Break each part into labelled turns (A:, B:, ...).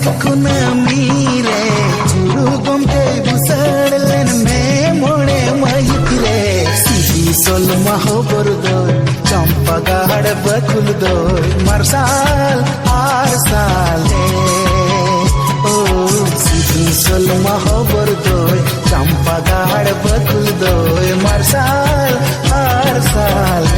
A: कुनामी रे चुरु गमके बुसाड़लेन में मोड़े माहित रे सिही सोल महाबर दो चंपा गाड़ बकुल दो मार्शाल आरसाल ओ सिही सोल महाबर दो चंपा गाड़ बकुल दो मार्शाल आरसाल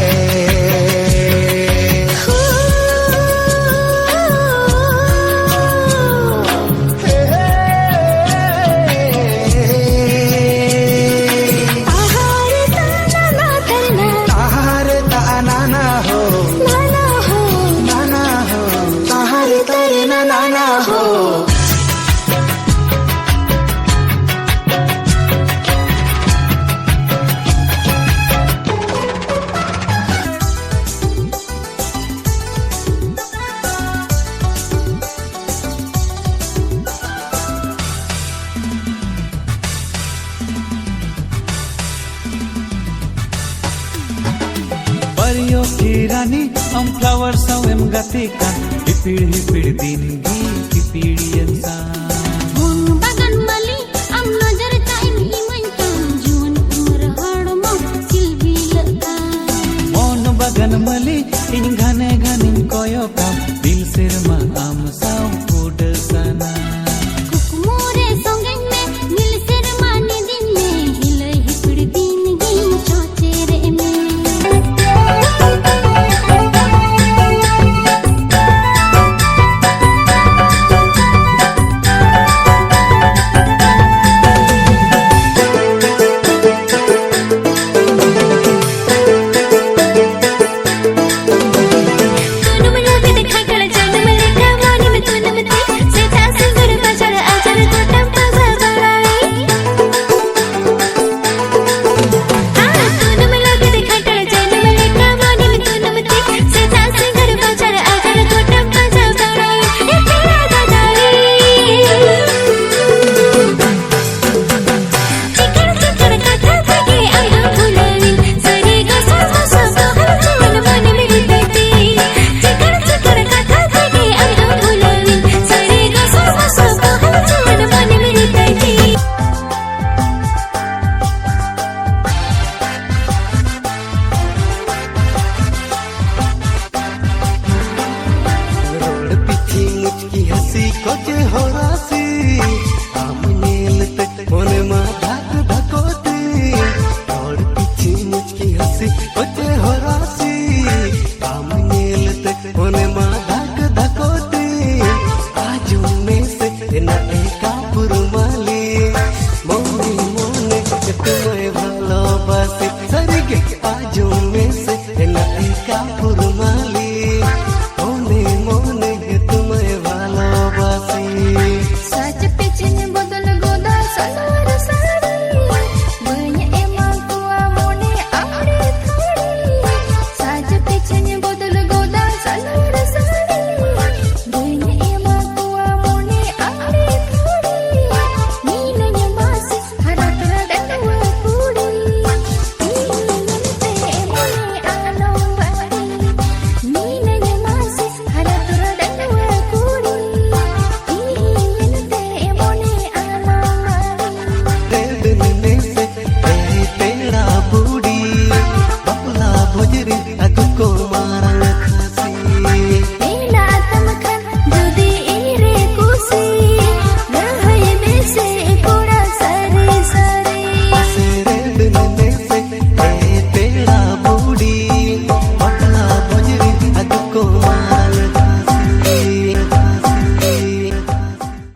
B: परियों की रानी हम फ्लावर सावेम गतिका हिपिड़ दिनगी हिपिड़ियंसा
C: मुन बगन मली हम नजर टाइम ही मंता जीवन उम्र हड़मो सिलबिलता
B: मोन बगन मली इन घने घने कोयो का दिल सिरमा आम साव फूड सना
C: कुकुमोरे संगे में मिल सिरमा ने दिन में हिले हिपिड़ दिनगी चोचेरे में
A: कोके हो रासी आम नीलते मोने मा धाक धकोती और पीछे मुझकी हंसी कोके हो रासी आम नीलते मोने मा धाक धकोती आजू में से ना एका पुरुमाली मोने मोने तुम्हें भालोबासी सरिगे आजू में से ना एका पुरुमाली
D: को